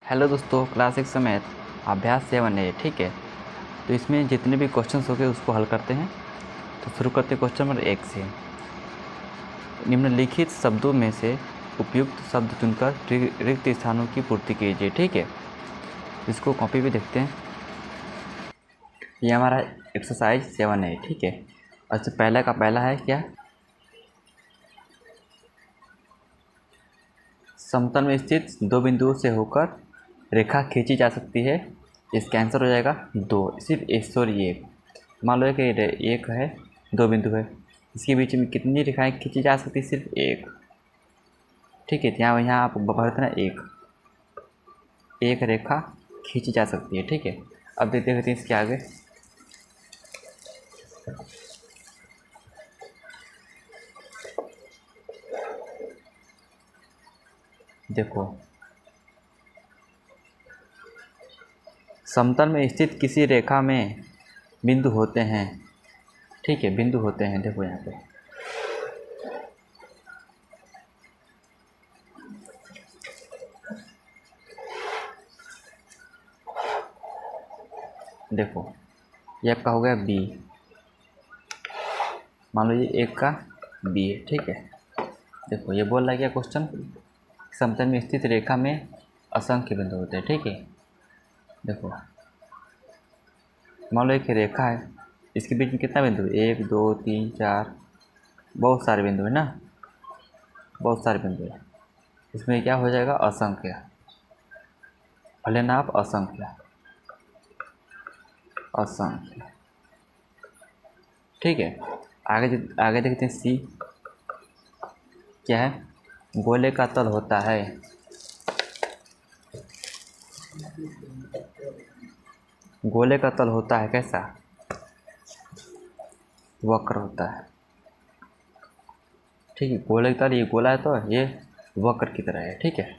Hello दोस्तों, class 6 समेत अभ्यास 7A। ठीक है, तो इसमें जितने भी क्वेश्चंस हो गए उसको हल करते हैं। तो शुरू करते हैं क्वेश्चन नंबर 1 से। निम्नलिखित शब्दों में से उपयुक्त शब्द चुनकर रिक्त स्थानों की पूर्ति कीजिए। ठीक है, इसको कॉपी पे देखते हैं। ये हमारा एक्सरसाइज 7A। ठीक है, अच्छा पहला का पहला है क्या, समतल में स्थित दो बिंदुओं से होकर रेखा खींची जा सकती है। इसका आंसर हो जाएगा 2। सिर्फ एक। मान लो कि एक है, दो बिंदु है, इसके बीच में कितनी रेखाएं खींची जा सकती है? सिर्फ एक। ठीक है, यहाँ आप भर देना एक रेखा खींची जा सकती है। ठीक है, अब देखते हैं इसके आगे। देखो, समतल में स्थित किसी रेखा में बिंदु होते हैं। ठीक है, बिंदु होते हैं। देखो यहाँ पे देखो, ये आपका हो गया बी। मान लो ये एक का बी है। ठीक है, देखो ये बोल रहा है क्या क्वेश्चन, समतल में स्थित रेखा में असंख्य बिंदु होते हैं। ठीक है, देखो मान लो एक रेखा है, इसके बीच में कितना बिंदु है? 1 2 3 4, बहुत सारे बिंदु है ना, बहुत सारे बिंदु है। इसमें क्या हो जाएगा? असंख्य। भले ना आप असंख्य, असंख्य। ठीक है, आगे देखते हैं सी क्या है। गोले का तल होता है, गोले का तल होता है कैसा? वक्र होता है। ठीक है, गोले का तल, ये गोला है तो ये वक्र की तरह है। ठीक है,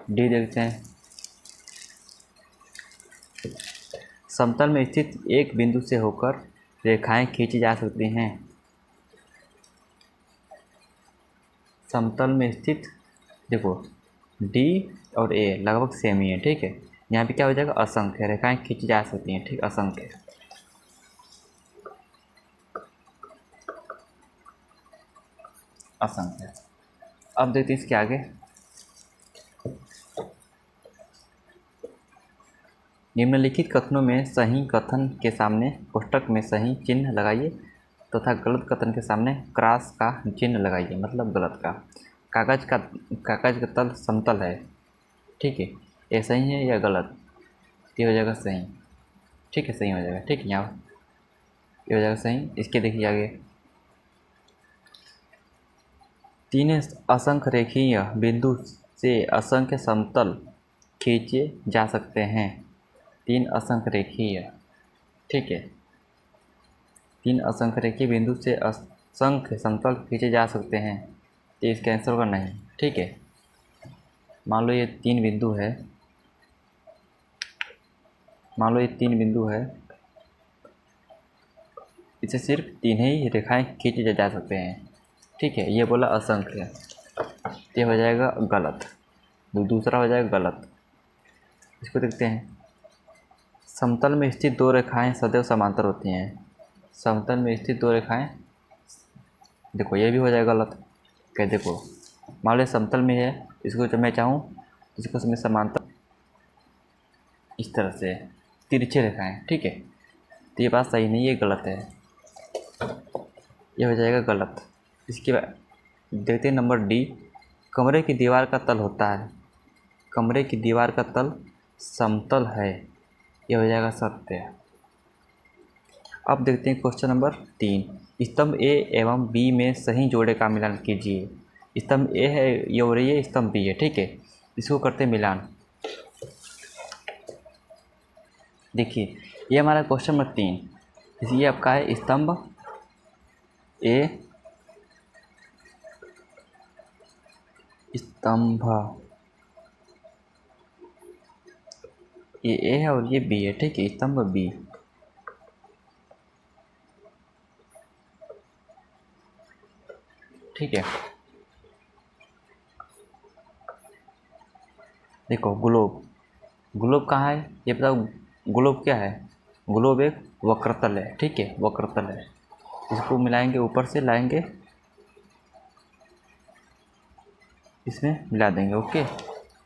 डी देखते हैं। समतल में स्थित एक बिंदु से होकर रेखाएं खींची जा सकती हैं। समतल में स्थित, देखो डी और ए लगभग सेम ही है। ठीक है, यहाँ पे क्या हो जाएगा? असंख्य रेखाएं खींची जा सकती हैं। ठीक, असंख्य, असंख्य। अब देखते हैं इसके आगे। निम्नलिखित कथनों में सही कथन के सामने कोष्ठक में सही चिन्ह लगाइए तथा गलत कथन के सामने क्रॉस का चिन्ह लगाइए, मतलब गलत का। कागज का तल समतल है। ठीक है, ये सही है या गलत? ये हो जाएगा सही। ठीक है, सही हो जाएगा। ठीक है, यहाँ ये हो जाएगा सही। इसके देखिए आगे, तीन असंख्य रेखीय बिंदु से असंख्य समतल खींचे जा सकते हैं। तीन असंख्य रेखीय, ठीक है, तीन असंख्य रेखीय बिंदु से असंख्य समतल खींचे जा सकते हैं। तो इसका आंसर होगा नहीं। ठीक है, मान लो ये तीन बिंदु है, मान लो ये तीन बिंदु है, इसे सिर्फ तीन ही रेखाएं खींचे जा सकते हैं। ठीक है, ये बोला असंख्य, ये हो जाएगा गलत। दूसरा हो जाएगा गलत। इसको देखते हैं। समतल में स्थित दो रेखाएं सदैव समांतर होती हैं। समतल में स्थित दो रेखाएं, देखो ये भी हो जाएगा गलत। क्या, देखो मान लो समतल में है, इसको जब मैं चाहूँ इसको मैं समांतर इस तरह से तिरछे रेखाएं। ठीक है, तो ये बात सही नहीं, ये गलत है, ये हो जाएगा गलत। इसके बाद देखते हैं नंबर डी। कमरे की दीवार का तल होता है, कमरे की दीवार का तल समतल है, ये हो जाएगा सत्य। अब देखते हैं क्वेश्चन नंबर 3। स्तंभ ए एवं बी में सही जोड़े का मिलान कीजिए। स्तंभ ए है ये, और ये स्तंभ बी है। ठीक है, इसको करते हैं मिलान। देखिए ये हमारा क्वेश्चन नंबर 3, ये आपका है स्तंभ ए, स्तंभ ये ए है और ये बी है। ठीक है, स्तंभ बी। ठीक है, देखो ग्लोब, ग्लोब कहाँ है ये बताओ। ग्लोब क्या है? ग्लोब एक वक्रतल है, ठीक है, वक्रतल है। इसको मिलाएंगे, ऊपर से लाएंगे, इसमें मिला देंगे, ओके।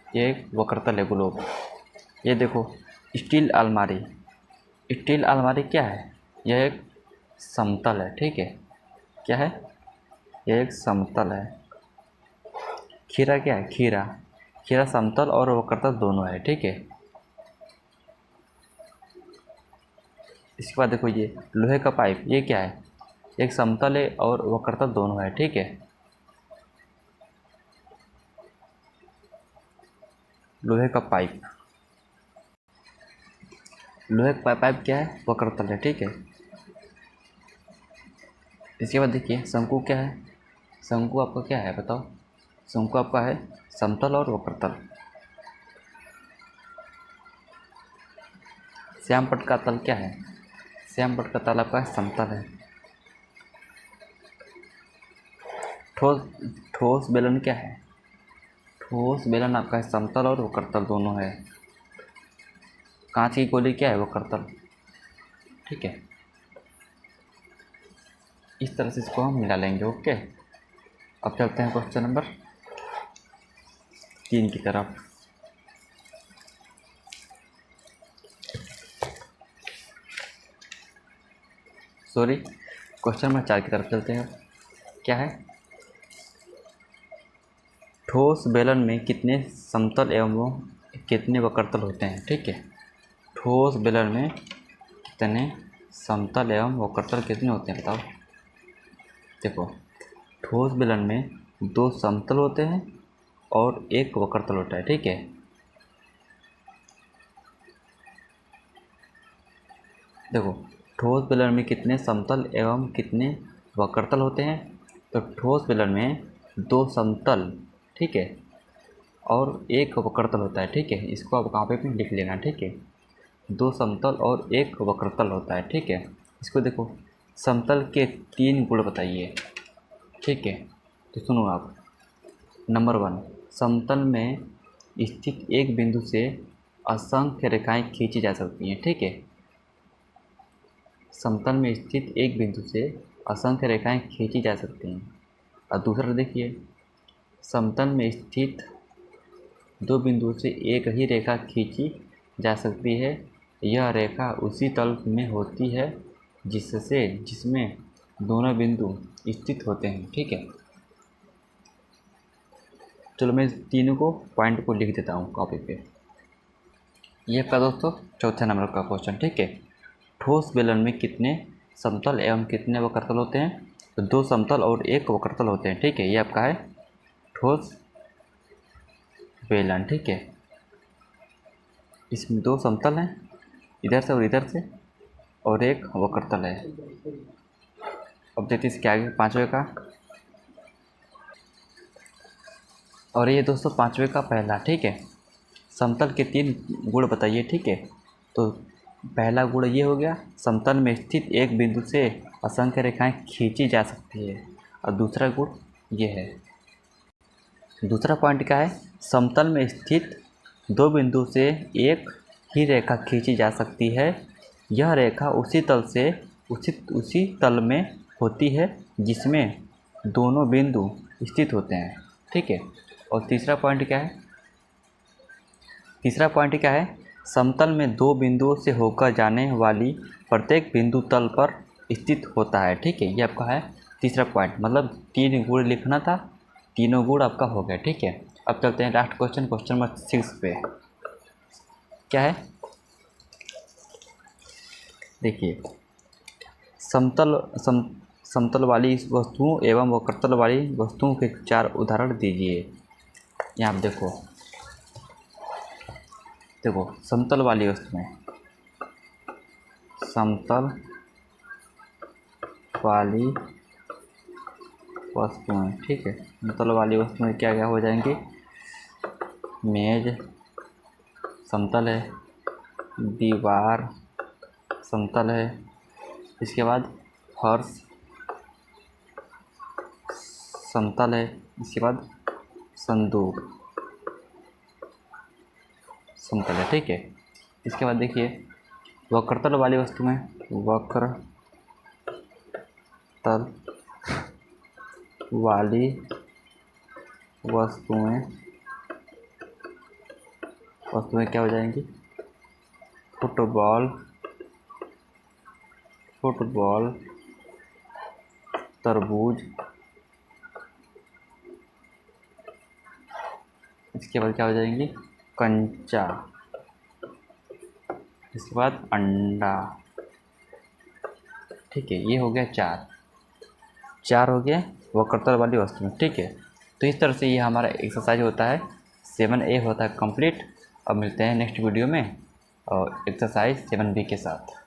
ये एक वक्रतल है ग्लोब। ये देखो स्टील अलमारी, स्टील अलमारी क्या है? यह एक समतल है, ठीक है। क्या है? यह एक समतल है। खीरा क्या है? खीरा, खीरा समतल और वक्रतल दोनों है, ठीक है। इसके बाद देखो ये लोहे का पाइप, ये क्या है? एक समतल है और वक्रतल दोनों है, ठीक है। लोहे का पाइप, लोहे का पाइप क्या है? वक्रतल है, ठीक है। इसके बाद देखिए शंकु क्या है? शंकु आपका क्या है बताओ? शंकु आपका है समतल और वक्रतल। श्याम पट का तल क्या है? श्याम पट का तल आपका समतल है। ठोस, ठोस बेलन क्या है? ठोस बेलन आपका है समतल और वक्रतल दोनों है। कांच की गोली क्या है? वक्रतल, ठीक है। इस तरह से इसको हम मिला लेंगे, ओके। अब चलते हैं क्वेश्चन नंबर 3 की तरफ। सॉरी, क्वेश्चन नंबर 4 की तरफ चलते हैं। क्या है? ठोस बेलन में कितने समतल एवं कितने वक्रतल होते हैं, ठीक है। ठोस बेलन में कितने समतल एवं वक्रतल कितने होते हैं बताओ। देखो ठोस बेलन में 2 समतल होते हैं और 1 वक्रतल होता है, ठीक है। देखो ठोस बेलन में कितने समतल एवं कितने वक्रतल होते हैं, तो ठोस बेलन में 2 समतल, ठीक है, और 1 वक्रतल होता है, ठीक है। इसको आप कॉपी पे लिख लेना, ठीक है। 2 समतल और 1 वक्रतल होता है, ठीक है। इसको देखो समतल के 3 गुण बताइए, ठीक है। तो सुनो आप। नंबर 1, समतल में स्थित एक बिंदु से असंख्य रेखाएं खींची जा सकती हैं, ठीक है। समतल में स्थित एक बिंदु से असंख्य रेखाएं खींची जा सकती हैं। और दूसरा देखिए, समतल में स्थित 2 बिंदुओं से एक ही रेखा खींची जा सकती है। यह रेखा उसी तल में होती है जिसमें दोनों बिंदु स्थित होते हैं, ठीक है। चलो मैं तीनों को पॉइंट को लिख देता हूँ कॉपी पे। ये आपका दोस्तों चौथे नंबर का क्वेश्चन, ठीक है। ठोस बेलन में कितने समतल एवं कितने वक्रतल होते हैं, तो 2 समतल और 1 वक्रतल होते हैं, ठीक है। ये आपका है ठोस बेलन, ठीक है। इसमें 2 समतल हैं इधर से और इधर से, और 1 वक्रतल है। अब देखते हैं इसके आगे पाँचवें का। और ये दोस्तों पाँचवें का पहला, ठीक है। समतल के 3 गुण बताइए, ठीक है। तो पहला गुण ये हो गया, समतल में स्थित एक बिंदु से असंख्य रेखाएं खींची जा सकती है। और दूसरा गुण ये है। दूसरा पॉइंट क्या है? समतल में स्थित 2 बिंदु से एक ही रेखा खींची जा सकती है। यह रेखा उसी तल में होती है जिसमें दोनों बिंदु स्थित होते हैं, ठीक है। और तीसरा पॉइंट क्या है? तीसरा पॉइंट क्या है? समतल में 2 बिंदुओं से होकर जाने वाली प्रत्येक बिंदु तल पर स्थित होता है, ठीक है। ये आपका है तीसरा पॉइंट, मतलब 3 गुण लिखना था, तीनों गुण आपका हो गया, ठीक है। अब चलते हैं लास्ट क्वेश्चन, क्वेश्चन नंबर 6 पे। क्या है? देखिए समतल वाली वस्तुओं एवं वक्रतल वाली वस्तुओं के 4 उदाहरण दीजिए। यहाँ आप देखो समतल वाली वस्तुएं, समतल वाली वस्तुएं, ठीक है। समतल वाली वस्तुएं क्या क्या हो जाएंगी? मेज समतल है, दीवार समतल है, इसके बाद फर्श समतल है, इसके बाद संदूक समतल है, ठीक है। इसके बाद देखिए वक्रतल वाली वस्तु में वक्रतल वाली वस्तुएं क्या हो जाएंगी? फुटबॉल तरबूज। इसके बाद क्या हो जाएंगी? कंचा। इसके बाद अंडा, ठीक है। ये हो गया चार हो गया वक्रतल वाली वस्तु में, ठीक है। तो इस तरह से ये हमारा एक्सरसाइज होता है 7A होता है कंप्लीट। अब मिलते हैं नेक्स्ट वीडियो में और एक्सरसाइज 7B के साथ।